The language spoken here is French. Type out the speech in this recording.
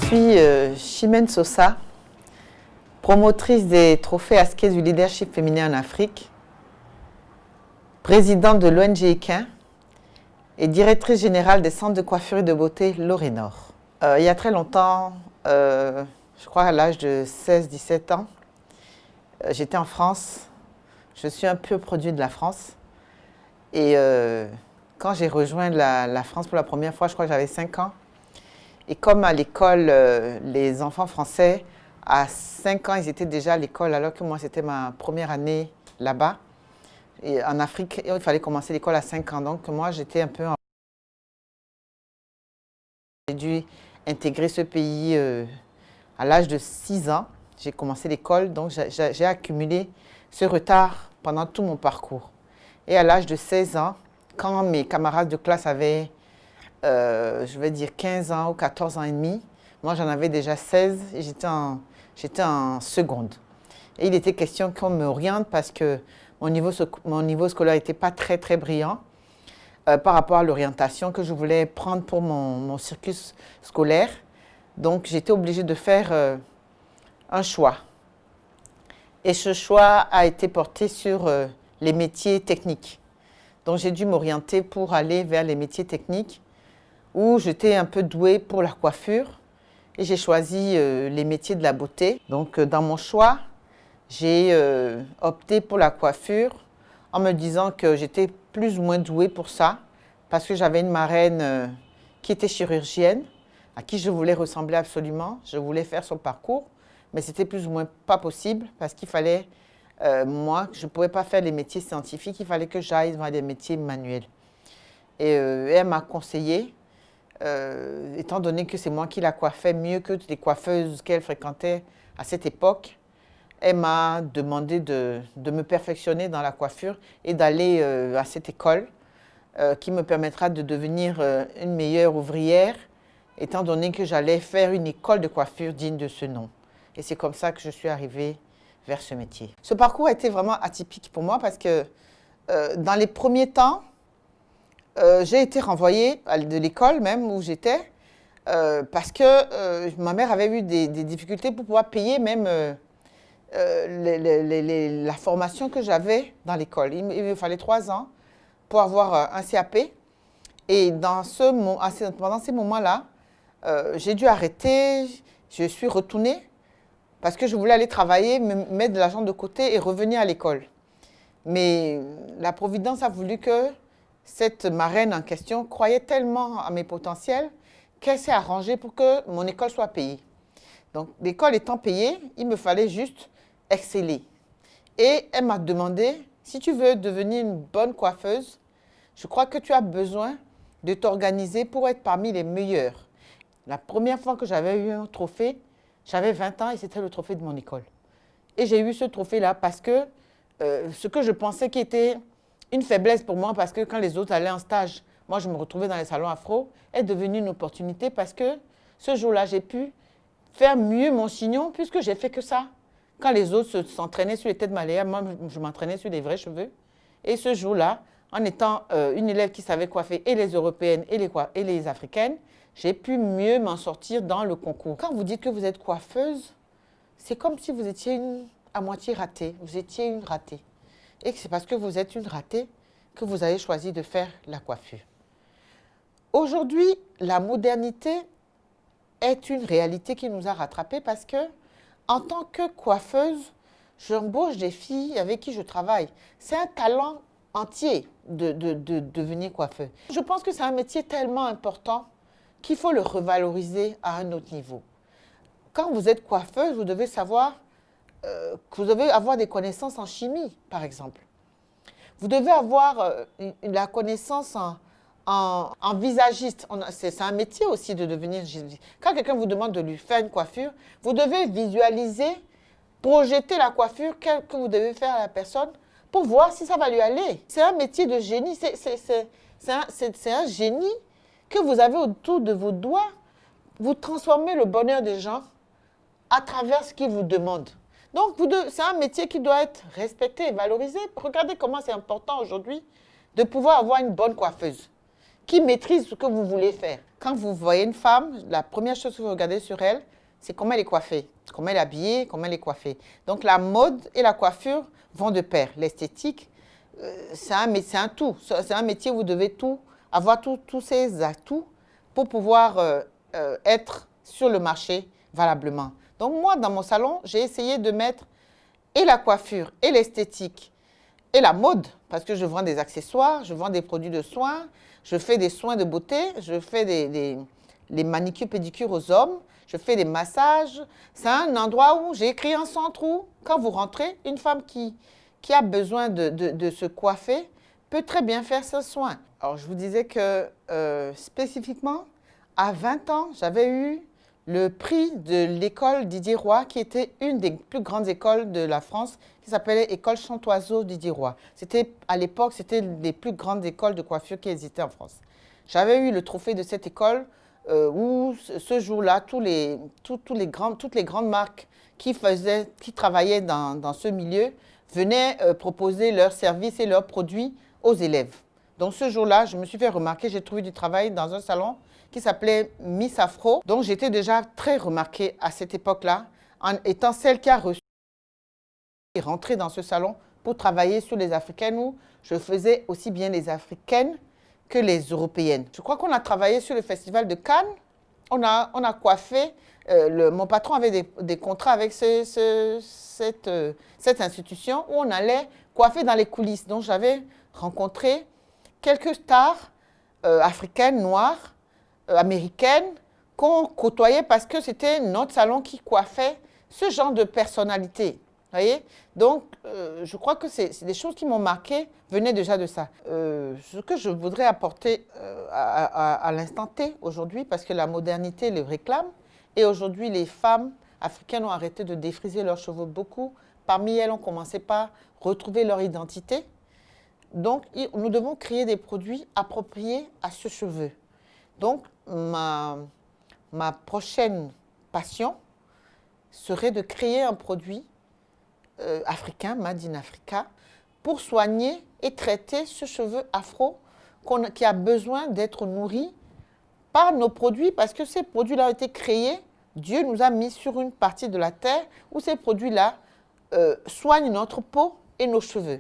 suis Chimène Sosa, promotrice des trophées Askez du leadership féminin en Afrique, présidente de l'ONG Equin et directrice générale des centres de coiffure et de beauté Lorénor. Il y a très longtemps, je crois à l'âge de 16-17 ans, j'étais en France. Je suis un peu produit de la France. Et quand j'ai rejoint la France pour la première fois, je crois que j'avais 5 ans. Et comme à l'école, les enfants français, à 5 ans, ils étaient déjà à l'école, alors que moi, c'était ma première année là-bas. Et en Afrique, il fallait commencer l'école à 5 ans. Donc moi, j'étais un peu... J'ai dû intégrer ce pays à l'âge de 6 ans. J'ai commencé l'école, donc j'ai accumulé ce retard pendant tout mon parcours. Et à l'âge de 16 ans, quand mes camarades de classe avaient, je vais dire 15 ans ou 14 ans et demi, moi j'en avais déjà 16 et j'étais en seconde. Et il était question qu'on m'oriente parce que mon niveau scolaire n'était pas très très brillant par rapport à l'orientation que je voulais prendre pour mon circuit scolaire. Donc j'étais obligée de faire un choix. Et ce choix a été porté sur les métiers techniques. Donc j'ai dû m'orienter pour aller vers les métiers techniques où j'étais un peu douée pour la coiffure et j'ai choisi les métiers de la beauté. Donc dans mon choix, j'ai opté pour la coiffure en me disant que j'étais plus ou moins douée pour ça parce que j'avais une marraine qui était chirurgienne, à qui je voulais ressembler absolument. Je voulais faire son parcours, mais c'était plus ou moins pas possible parce qu'il fallait... moi, je ne pouvais pas faire les métiers scientifiques, il fallait que j'aille dans des métiers manuels. Et elle m'a conseillé, étant donné que c'est moi qui la coiffais mieux que les coiffeuses qu'elle fréquentait à cette époque, elle m'a demandé de me perfectionner dans la coiffure et d'aller à cette école qui me permettra de devenir une meilleure ouvrière, étant donné que j'allais faire une école de coiffure digne de ce nom. Et c'est comme ça que je suis arrivée vers ce métier. Ce parcours a été vraiment atypique pour moi parce que dans les premiers temps, j'ai été renvoyée de l'école même où j'étais parce que ma mère avait eu des difficultés pour pouvoir payer même la formation que j'avais dans l'école. Il me fallait 3 ans pour avoir un CAP. Et pendant ces moments-là, j'ai dû arrêter, je suis retournée parce que je voulais aller travailler, me mettre de l'argent de côté et revenir à l'école. Mais la Providence a voulu que cette marraine en question croyait tellement à mes potentiels qu'elle s'est arrangée pour que mon école soit payée. Donc, l'école étant payée, il me fallait juste exceller. Et elle m'a demandé, si tu veux devenir une bonne coiffeuse, je crois que tu as besoin de t'organiser pour être parmi les meilleurs. La première fois que j'avais eu un trophée, j'avais 20 ans et c'était le trophée de mon école. Et j'ai eu ce trophée-là parce que ce que je pensais qui était une faiblesse pour moi, parce que quand les autres allaient en stage, moi je me retrouvais dans les salons afro, est devenu une opportunité parce que ce jour-là, j'ai pu faire mieux mon chignon puisque j'ai fait que ça. Quand les autres s'entraînaient sur les têtes maléaires, moi je m'entraînais sur les vrais cheveux. Et ce jour-là, en étant une élève qui savait coiffer et les européennes et les africaines, j'ai pu mieux m'en sortir dans le concours. Quand vous dites que vous êtes coiffeuse, c'est comme si vous étiez à moitié ratée. Vous étiez une ratée. Et c'est parce que vous êtes une ratée que vous avez choisi de faire la coiffure. Aujourd'hui, la modernité est une réalité qui nous a rattrapés parce que, en tant que coiffeuse, j'embauche des filles avec qui je travaille. C'est un talent entier de devenir coiffeuse. Je pense que c'est un métier tellement important qu'il faut le revaloriser à un autre niveau. Quand vous êtes coiffeuse, vous devez savoir que vous devez avoir des connaissances en chimie, par exemple. Vous devez avoir la connaissance en visagiste. C'est un métier aussi de devenir... Quand quelqu'un vous demande de lui faire une coiffure, vous devez visualiser, projeter la coiffure que vous devez faire à la personne pour voir si ça va lui aller. C'est un métier de génie. C'est un génie que vous avez autour de vos doigts. Vous transformez le bonheur des gens à travers ce qu'ils vous demandent. Donc, c'est un métier qui doit être respecté et valorisé. Regardez comment c'est important aujourd'hui de pouvoir avoir une bonne coiffeuse qui maîtrise ce que vous voulez faire. Quand vous voyez une femme, la première chose que vous regardez sur elle, c'est comment elle est coiffée, comment elle est habillée, comment elle est coiffée. Donc la mode et la coiffure vont de pair. L'esthétique, c'est un tout. C'est un métier où vous devez avoir tous ces atouts pour pouvoir être sur le marché valablement. Donc moi, dans mon salon, j'ai essayé de mettre et la coiffure, et l'esthétique, et la mode, parce que je vends des accessoires, je vends des produits de soins, je fais des soins de beauté, je fais des manicures, pédicures aux hommes, je fais des massages. C'est un endroit où j'ai créé un centre où, quand vous rentrez, une femme qui a besoin de se coiffer peut très bien faire ses soins. Alors, je vous disais que spécifiquement, à 20 ans, j'avais eu le prix de l'école Didier Roy, qui était une des plus grandes écoles de la France, qui s'appelait École Chantoiseau Didier Roy. À l'époque, c'était les plus grandes écoles de coiffure qui existaient en France. J'avais eu le trophée de cette école où, ce jour-là, toutes les grandes marques qui travaillaient dans ce milieu venaient proposer leurs services et leurs produits aux élèves. Donc ce jour-là, je me suis fait remarquer, j'ai trouvé du travail dans un salon qui s'appelait Miss Afro. Donc j'étais déjà très remarquée à cette époque-là, en étant celle qui a reçu et rentré dans ce salon pour travailler sur les Africaines où je faisais aussi bien les Africaines que les Européennes. Je crois qu'on a travaillé sur le festival de Cannes, on a coiffé, mon patron avait des contrats avec cette institution où on allait coiffer dans les coulisses. Donc j'avais rencontré quelques stars africaines, noires, américaines, qu'on côtoyait parce que c'était notre salon qui coiffait ce genre de personnalité. Voyez? Donc, je crois que c'est des choses qui m'ont marqué, venaient déjà de ça. Ce que je voudrais apporter à l'instant T aujourd'hui, parce que la modernité le réclame, et aujourd'hui les femmes africaines ont arrêté de défriser leurs cheveux beaucoup. Parmi elles, ont commencé par retrouver leur identité. Donc, nous devons créer des produits appropriés à ce cheveu. Donc, ma prochaine passion serait de créer un produit africain, Made in Africa, pour soigner et traiter ce cheveu afro qui a besoin d'être nourri par nos produits, parce que ces produits-là ont été créés, Dieu nous a mis sur une partie de la terre où ces produits-là soignent notre peau et nos cheveux.